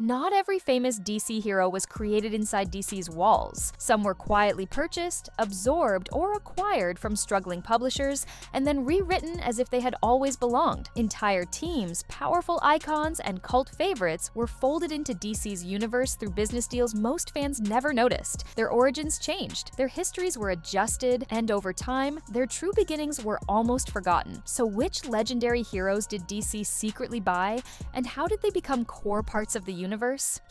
Not every famous DC hero was created inside DC's walls. Some were quietly purchased, absorbed, or acquired from struggling publishers, and then rewritten as if they had always belonged. Entire teams, powerful icons, and cult favorites were folded into DC's universe through business deals most fans never noticed. Their origins changed, their histories were adjusted, and over time, their true beginnings were almost forgotten. So which legendary heroes did DC secretly buy, and how did they become core parts of the universe?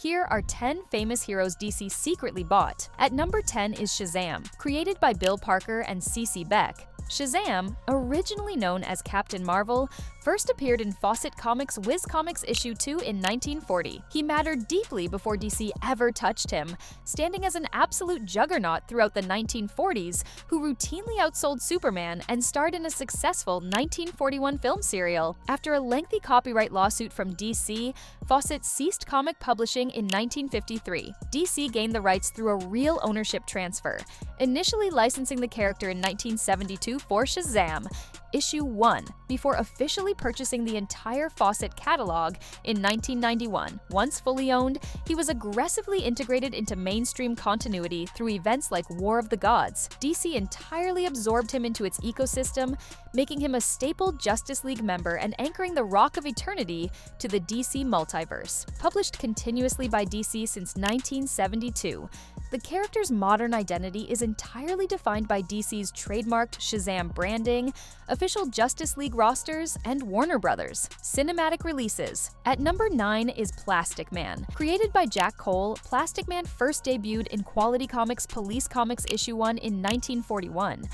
Here are 10 famous heroes DC secretly bought. At number 10 is Shazam. Created by Bill Parker and C.C. Beck, Shazam, originally known as Captain Marvel, first appeared in Fawcett Comics' Whiz Comics issue 2 in 1940. He mattered deeply before DC ever touched him, standing as an absolute juggernaut throughout the 1940s, who routinely outsold Superman and starred in a successful 1941 film serial. After a lengthy copyright lawsuit from DC, Fawcett ceased comic publishing in 1953. DC gained the rights through a real ownership transfer, initially licensing the character in 1972 for Shazam, issue 1, before officially purchasing the entire Fawcett catalog in 1991. Once fully owned, he was aggressively integrated into mainstream continuity through events like War of the Gods. DC entirely absorbed him into its ecosystem, making him a staple Justice League member and anchoring the Rock of Eternity to the DC multiverse. Published continuously by DC since 1972, the character's modern identity is entirely defined by DC's trademarked Shazam branding, official Justice League rosters, and Warner Brothers. Cinematic releases. At number 9 is Plastic Man. Created by Jack Cole, Plastic Man first debuted in Quality Comics' Police Comics issue 1 in 1941.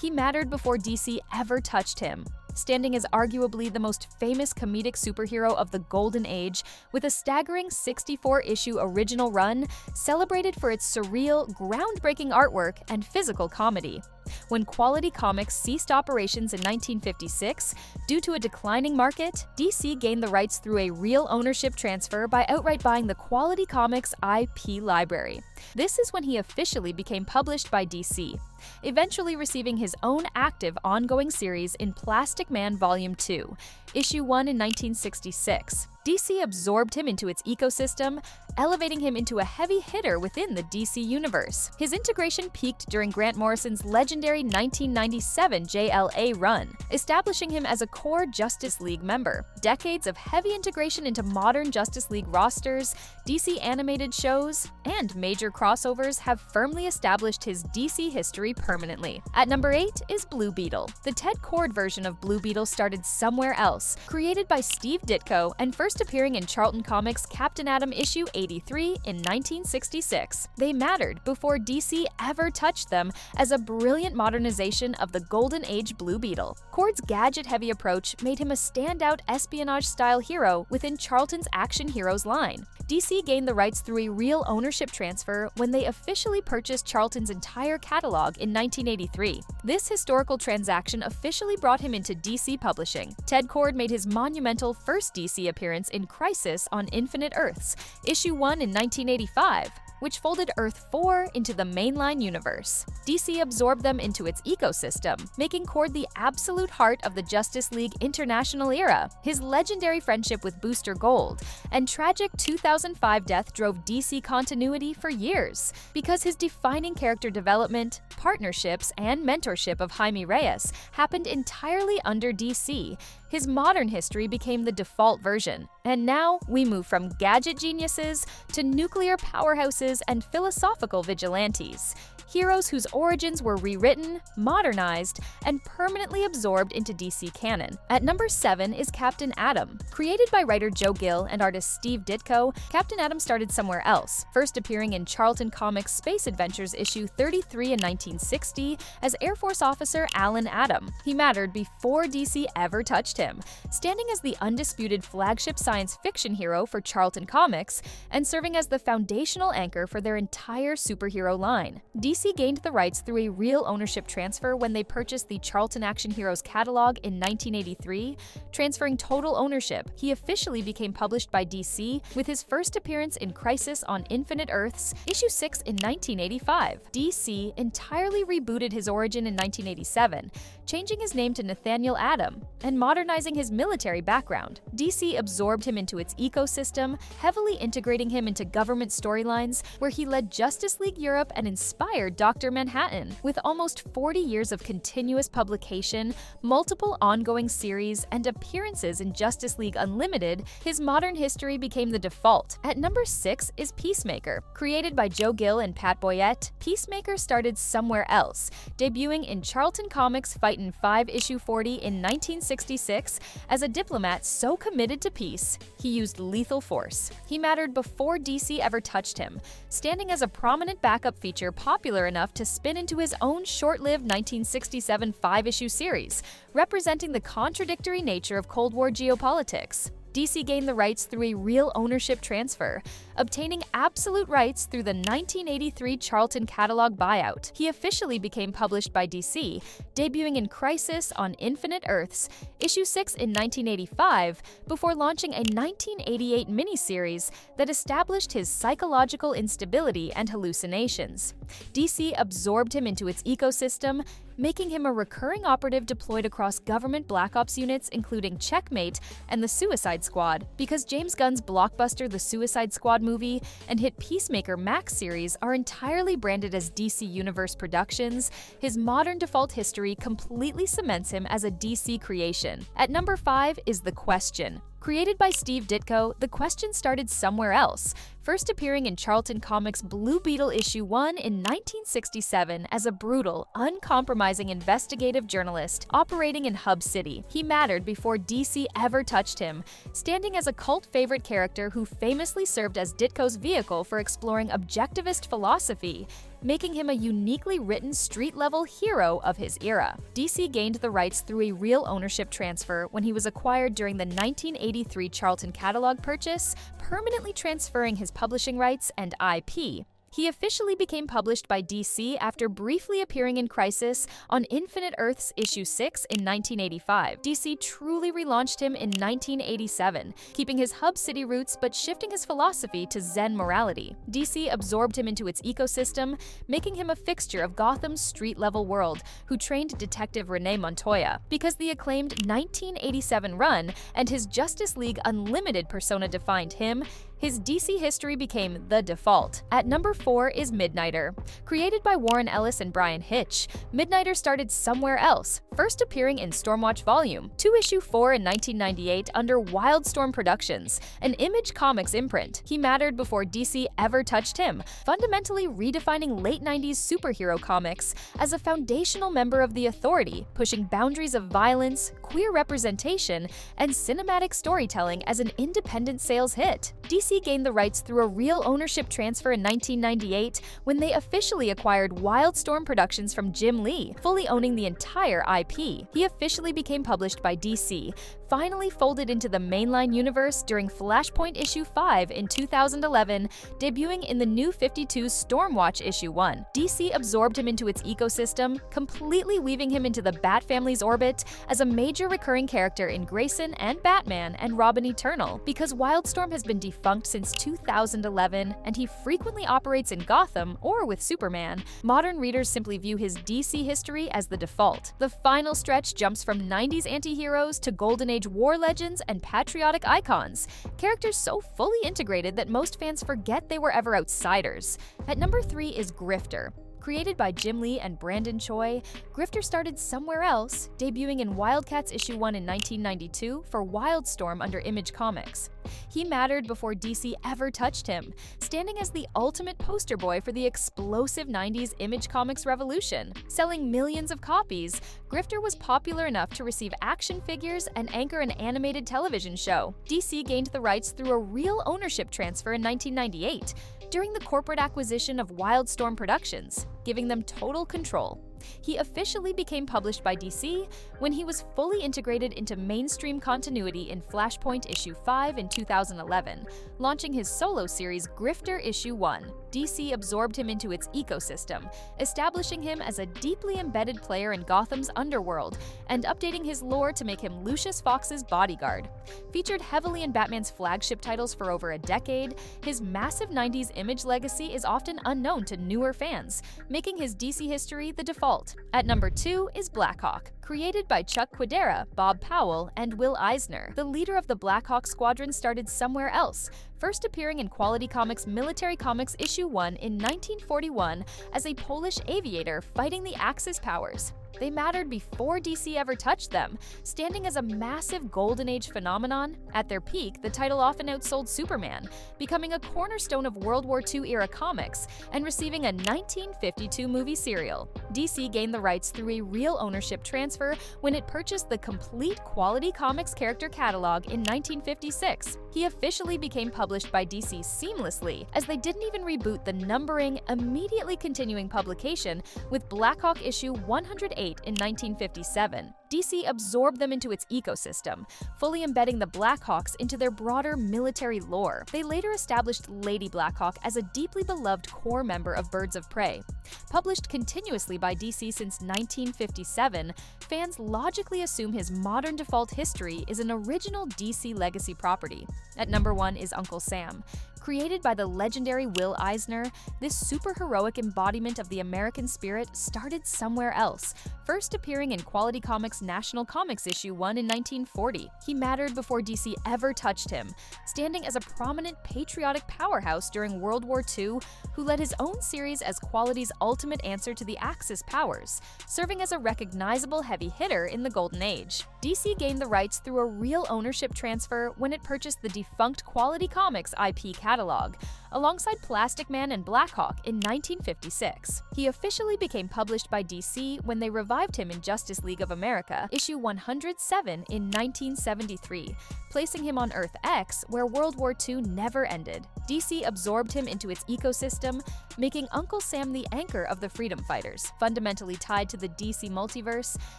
He mattered before DC ever touched him, standing as arguably the most famous comedic superhero of the Golden Age, with a staggering 64-issue original run celebrated for its surreal, groundbreaking artwork and physical comedy. When Quality Comics ceased operations in 1956 due to a declining market, DC gained the rights through a real ownership transfer by outright buying the Quality Comics IP library. This is when he officially became published by DC, eventually receiving his own active ongoing series in Plastic Man Volume 2, issue 1 in 1966. DC absorbed him into its ecosystem, elevating him into a heavy hitter within the DC universe. His integration peaked during Grant Morrison's legendary 1997 JLA run, establishing him as a core Justice League member. Decades of heavy integration into modern Justice League rosters, DC animated shows, and major crossovers have firmly established his DC history permanently. At number 8 is Blue Beetle. The Ted Kord version of Blue Beetle started somewhere else, created by Steve Ditko and first appearing in Charlton Comics' Captain Atom issue 83 in 1966. They mattered before DC ever touched them as a brilliant modernization of the Golden Age Blue Beetle. Kord's gadget-heavy approach made him a standout espionage-style hero within Charlton's Action Heroes line. DC gained the rights through a real ownership transfer when they officially purchased Charlton's entire catalog in 1983. This historical transaction officially brought him into DC publishing. Ted Kord made his monumental first DC appearance in Crisis on Infinite Earths, issue 1 in 1985, which folded Earth 4 into the mainline universe. DC absorbed them into its ecosystem, making Kord the absolute heart of the Justice League International era. His legendary friendship with Booster Gold and tragic 2005 death drove DC continuity for years. Because his defining character development, partnerships, and mentorship of Jaime Reyes happened entirely under DC, his modern history became the default version. And now we move from gadget geniuses to nuclear powerhouses and philosophical vigilantes. Heroes whose origins were rewritten, modernized, and permanently absorbed into DC canon. At number 7 is Captain Atom. Created by writer Joe Gill and artist Steve Ditko, Captain Atom started somewhere else, first appearing in Charlton Comics' Space Adventures issue 33 in 1960 as Air Force officer Alan Atom. He mattered before DC ever touched him, standing as the undisputed flagship science fiction hero for Charlton Comics and serving as the foundational anchor for their entire superhero line. DC DC gained the rights through a real ownership transfer when they purchased the Charlton Action Heroes catalog in 1983, transferring total ownership. He officially became published by DC with his first appearance in Crisis on Infinite Earths, issue 6 in 1985. DC entirely rebooted his origin in 1987, changing his name to Nathaniel Adam and modernizing his military background. DC absorbed him into its ecosystem, heavily integrating him into government storylines, where he led Justice League Europe and inspired Dr. Manhattan. With almost 40 years of continuous publication, multiple ongoing series, and appearances in Justice League Unlimited, his modern history became the default. At number 6 is Peacemaker. Created by Joe Gill and Pat Boyette, Peacemaker started somewhere else, debuting in Charlton Comics Fightin' 5 issue 40 in 1966 as a diplomat so committed to peace, he used lethal force. He mattered before DC ever touched him, standing as a prominent backup feature popular enough to spin into his own short-lived 1967 5-issue series, representing the contradictory nature of Cold War geopolitics. DC gained the rights through a real ownership transfer, obtaining absolute rights through the 1983 Charlton catalog buyout. He officially became published by DC, debuting in Crisis on Infinite Earths, issue 6 in 1985, before launching a 1988 miniseries that established his psychological instability and hallucinations. DC absorbed him into its ecosystem, making him a recurring operative deployed across government Black Ops units including Checkmate and the Suicide Squad. Because James Gunn's blockbuster The Suicide Squad movie and hit Peacemaker Max series are entirely branded as DC Universe Productions, his modern default history completely cements him as a DC creation. At number 5 is The Question. Created by Steve Ditko, The Question started somewhere else, first appearing in Charlton Comics Blue Beetle issue 1 in 1967 as a brutal, uncompromising investigative journalist operating in Hub City. He mattered before DC ever touched him, standing as a cult favorite character who famously served as Ditko's vehicle for exploring objectivist philosophy, making him a uniquely written street-level hero of his era. DC gained the rights through a real ownership transfer when he was acquired during the 1983 Charlton catalog purchase, permanently transferring his publishing rights and IP. He officially became published by DC after briefly appearing in Crisis on Infinite Earths issue 6 in 1985. DC truly relaunched him in 1987, keeping his Hub City roots but shifting his philosophy to Zen morality. DC absorbed him into its ecosystem, making him a fixture of Gotham's street-level world, who trained Detective Renee Montoya. Because the acclaimed 1987 run and his Justice League Unlimited persona defined him, his DC history became the default. At number 4 is Midnighter. Created by Warren Ellis and Brian Hitch, Midnighter started somewhere else, first appearing in Stormwatch Volume 2 issue 4 in 1998 under Wildstorm Productions, an Image Comics imprint. He mattered before DC ever touched him, fundamentally redefining late 90s superhero comics as a foundational member of the Authority, pushing boundaries of violence, queer representation, and cinematic storytelling as an independent sales hit. DC gained the rights through a real ownership transfer in 1998 when they officially acquired Wildstorm Productions from Jim Lee, fully owning the entire IP. He officially became published by DC, finally folded into the mainline universe during Flashpoint issue 5 in 2011, debuting in the New 52's Stormwatch issue 1. DC absorbed him into its ecosystem, completely weaving him into the Bat family's orbit as a major recurring character in Grayson and Batman and Robin Eternal. Because Wildstorm has been defunct since 2011 and he frequently operates in Gotham or with Superman, modern readers simply view his DC history as the default. The final stretch jumps from 90s anti-heroes to Golden Age war legends and patriotic icons, characters so fully integrated that most fans forget they were ever outsiders. At number 3 is Grifter. Created by Jim Lee and Brandon Choi, Grifter started somewhere else, debuting in Wildcats issue 1 in 1992 for Wildstorm under Image Comics. He mattered before DC ever touched him, standing as the ultimate poster boy for the explosive 90s Image Comics revolution. Selling millions of copies, Grifter was popular enough to receive action figures and anchor an animated television show. DC gained the rights through a real ownership transfer in 1998, during the corporate acquisition of Wildstorm Productions, giving them total control. He officially became published by DC when he was fully integrated into mainstream continuity in Flashpoint issue 5 in 2011, launching his solo series Grifter issue 1. DC absorbed him into its ecosystem, establishing him as a deeply embedded player in Gotham's underworld and updating his lore to make him Lucius Fox's bodyguard. Featured heavily in Batman's flagship titles for over a decade, his massive 90s image legacy is often unknown to newer fans, making his DC history the default. At number 2 is Blackhawk. Created by Chuck Quidera, Bob Powell, and Will Eisner, the leader of the Blackhawk Squadron started somewhere else, first appearing in Quality Comics' Military Comics Issue 1 in 1941 as a Polish aviator fighting the Axis powers. They mattered before DC ever touched them, standing as a massive Golden Age phenomenon. At their peak, the title often outsold Superman, becoming a cornerstone of World War II-era comics and receiving a 1952 movie serial. DC gained the rights through a real ownership transfer when it purchased the complete Quality Comics character catalog in 1956. He officially became published by DC seamlessly, as they didn't even reboot the numbering, immediately continuing publication with Blackhawk issue 108 in 1957. DC absorbed them into its ecosystem, fully embedding the Blackhawks into their broader military lore. They later established Lady Blackhawk as a deeply beloved core member of Birds of Prey. Published continuously by DC since 1957, fans logically assume his modern default history is an original DC legacy property. At number 1 is Uncle Sam. Created by the legendary Will Eisner, this superheroic embodiment of the American spirit started somewhere else, first appearing in Quality Comics' National Comics Issue 1 in 1940. He mattered before DC ever touched him, standing as a prominent patriotic powerhouse during World War II who led his own series as Quality's ultimate answer to the Axis powers, serving as a recognizable heavy hitter in the Golden Age. DC gained the rights through a real ownership transfer when it purchased the defunct Quality Comics IP catalog, alongside Plastic Man and Blackhawk in 1956. He officially became published by DC when they revived him in Justice League of America, issue 107 in 1973, placing him on Earth X, where World War II never ended. DC absorbed him into its ecosystem, making Uncle Sam the anchor of the Freedom Fighters, fundamentally tied to the DC multiverse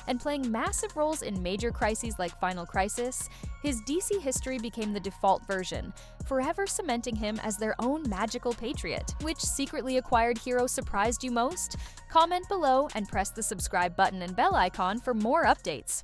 and playing massive roles in major crises like Final Crisis. His DC history became the default version, forever cementing him as their own magical patriot. Which secretly acquired hero surprised you most? Comment below and press the subscribe button and bell icon for more updates.